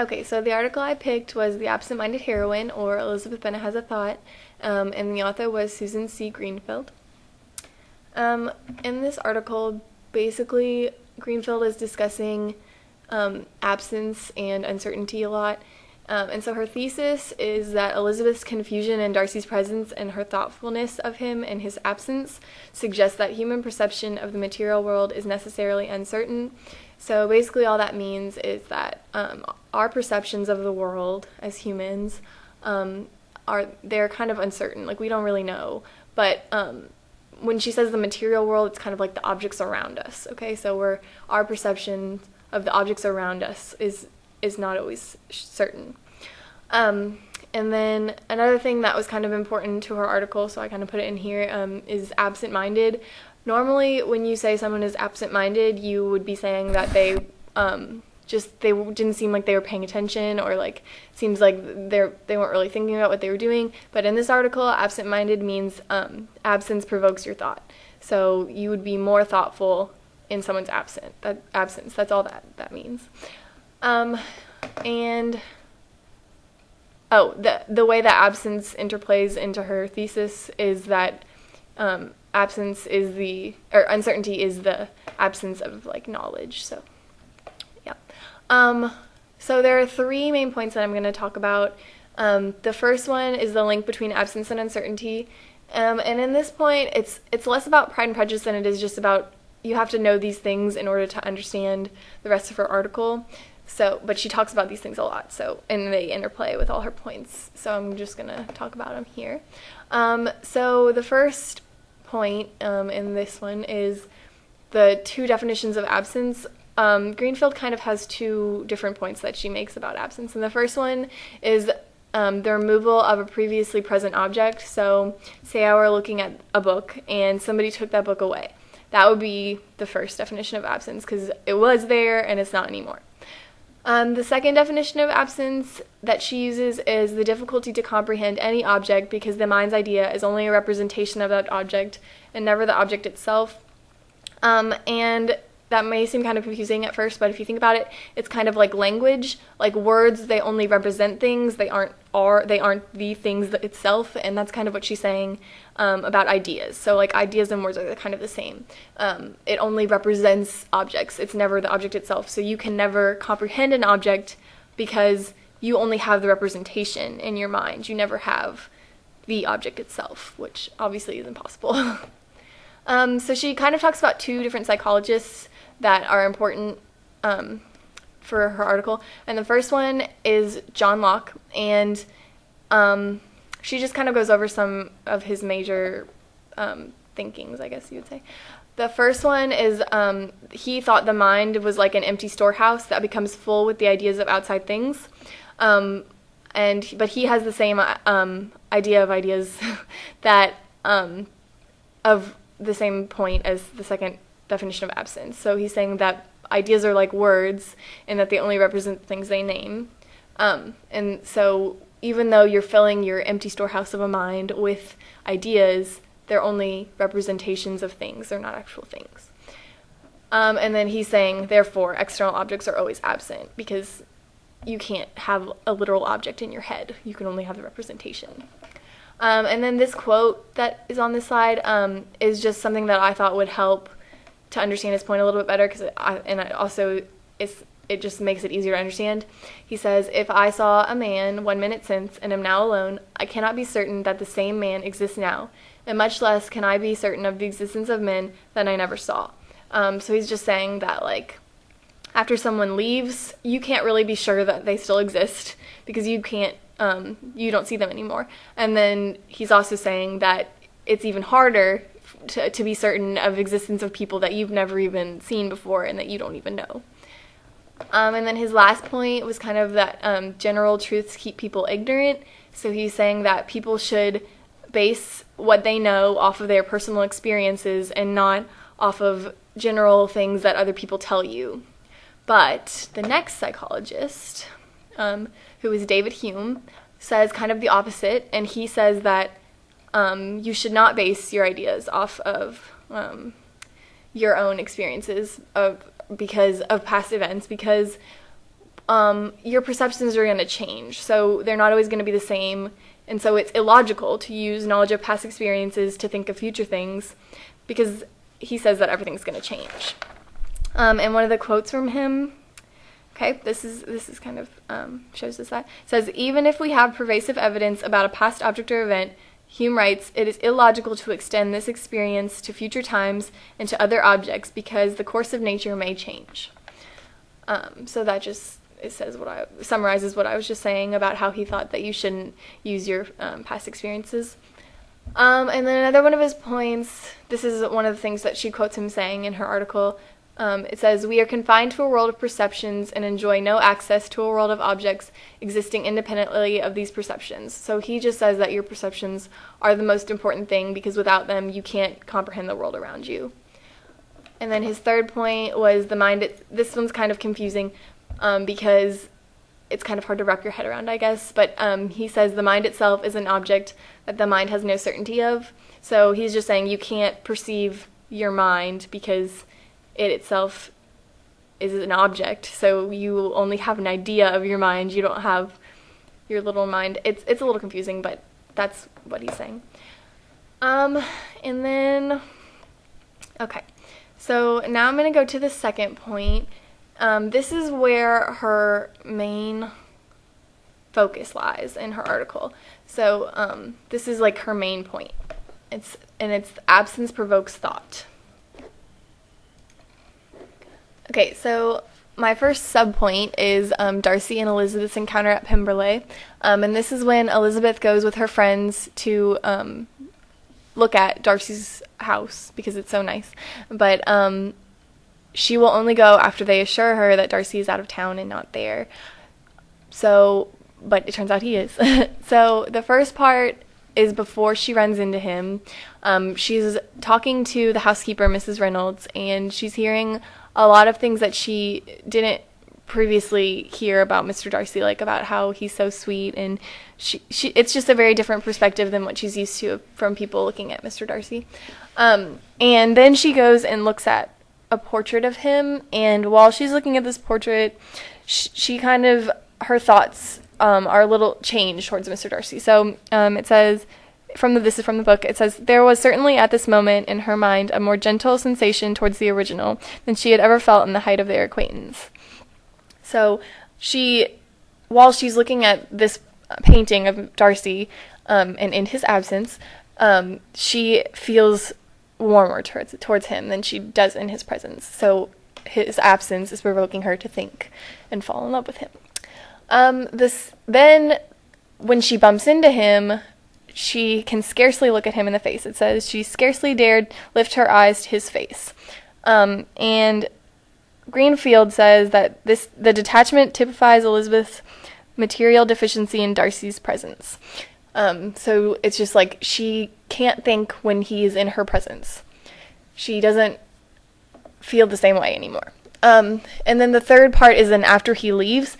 Okay, so the article I picked was The Absent-Minded Heroine, or Elizabeth Bennet Has a Thought, and the author was Susan C. Greenfield. In this article, basically, Greenfield is discussing absence and uncertainty a lot. And so her thesis is that Elizabeth's confusion in Darcy's presence and her thoughtfulness of him in his absence suggests that human perception of the material world is necessarily uncertain. So basically all that means is that our perceptions of the world as humans they're kind of uncertain. Like, we don't really know. But when she says the material world, it's kind of like the objects around us, okay? So our perception of the objects around us is not always certain. And then another thing that was kind of important to her article, so I kind of put it in here, is absent-minded. Normally, when you say someone is absent-minded, you would be saying that they didn't seem like they were paying attention, or like seems like they weren't really thinking about what they were doing. But in this article, absent-minded means absence provokes your thought. So you would be more thoughtful in someone's absence. That's all that means. The way that absence interplays into her thesis is that uncertainty is the absence of like knowledge. So, yeah. So there are three main points that I'm going to talk about. The first one is the link between absence and uncertainty. And in this point, it's less about Pride and Prejudice than it is just about you have to know these things in order to understand the rest of her article. But she talks about these things a lot, and they interplay with all her points. So I'm just going to talk about them here. So the first point in this one is the two definitions of absence. Greenfield kind of has two different points that she makes about absence. And the first one is the removal of a previously present object. So say I were looking at a book and somebody took that book away. That would be the first definition of absence, because it was there and it's not anymore. The second definition of absence that she uses is the difficulty to comprehend any object because the mind's idea is only a representation of that object and never the object itself. And that may seem kind of confusing at first, but if you think about it, it's kind of like language. Like words, they only represent things. They aren't the things itself, and that's kind of what she's saying about ideas. So like ideas and words are kind of the same. It only represents objects. It's never the object itself. So you can never comprehend an object because you only have the representation in your mind. You never have the object itself, which obviously is impossible. So she kind of talks about two different psychologists that are important for her article. And the first one is John Locke, and she just kind of goes over some of his major thinkings, I guess you would say. The first one is he thought the mind was like an empty storehouse that becomes full with the ideas of outside things. But he has the same idea of ideas that of the same point as the second definition of absence. So he's saying that ideas are like words and that they only represent things they name. And so even though you're filling your empty storehouse of a mind with ideas, they're only representations of things. They're not actual things. And then he's saying, therefore, external objects are always absent because you can't have a literal object in your head. You can only have the representation. And then this quote that is on this slide is just something that I thought would help to understand his point a little bit better, it just makes it easier to understand. He says, if I saw a man 1 minute since and am now alone, I cannot be certain that the same man exists now, and much less can I be certain of the existence of men that I never saw. So he's just saying that, like, after someone leaves, you can't really be sure that they still exist because you don't see them anymore. And then he's also saying that it's even harder to be certain of existence of people that you've never even seen before and that you don't even know. And then his last point was kind of that general truths keep people ignorant. So he's saying that people should base what they know off of their personal experiences and not off of general things that other people tell you. But the next psychologist, who is David Hume, says kind of the opposite, and he says that you should not base your ideas off of your own experiences because of past events, because your perceptions are going to change. So they're not always going to be the same. And so it's illogical to use knowledge of past experiences to think of future things, because he says that everything's going to change. And one of the quotes from him, okay, this is kind of shows us that. It says, even if we have pervasive evidence about a past object or event, Hume writes, it is illogical to extend this experience to future times and to other objects because the course of nature may change. So that just summarizes what I was just saying about how he thought that you shouldn't use your past experiences. And then another one of his points, this is one of the things that she quotes him saying in her article. It says, we are confined to a world of perceptions and enjoy no access to a world of objects existing independently of these perceptions. So he just says that your perceptions are the most important thing because without them you can't comprehend the world around you. And then his third point was the mind. This one's kind of confusing because it's kind of hard to wrap your head around, I guess. But he says the mind itself is an object that the mind has no certainty of. So he's just saying you can't perceive your mind because it itself is an object, so you only have an idea of your mind. You don't have your little mind. It's a little confusing, but that's what he's saying. And then, okay, so now I'm going to go to the second point. This is where her main focus lies in her article. So this is like her main point. It's absence provokes thought. Okay, so my first subpoint is Darcy and Elizabeth's encounter at Pemberley. And this is when Elizabeth goes with her friends to look at Darcy's house because it's so nice. But she will only go after they assure her that Darcy is out of town and not there. But it turns out he is. So the first part is before she runs into him. She's talking to the housekeeper, Mrs. Reynolds, and she's hearing a lot of things that she didn't previously hear about Mr. Darcy, like about how he's so sweet, and she it's just a very different perspective than what she's used to from people looking at Mr. Darcy. And then she goes and looks at a portrait of him, and while she's looking at this portrait, she kind of, her thoughts are a little changed towards Mr. Darcy. So it says, this is from the book, it says, there was certainly at this moment in her mind a more gentle sensation towards the original than she had ever felt in the height of their acquaintance. So while she's looking at this painting of Darcy, and in his absence, she feels warmer towards him than she does in his presence. So his absence is provoking her to think and fall in love with him. Then when she bumps into him, she can scarcely look at him in the face. It says she scarcely dared lift her eyes to his face. And Greenfield says that the detachment typifies Elizabeth's material deficiency in Darcy's presence. So it's just like she can't think when he's in her presence. She doesn't feel the same way anymore. And then the third part is then after he leaves,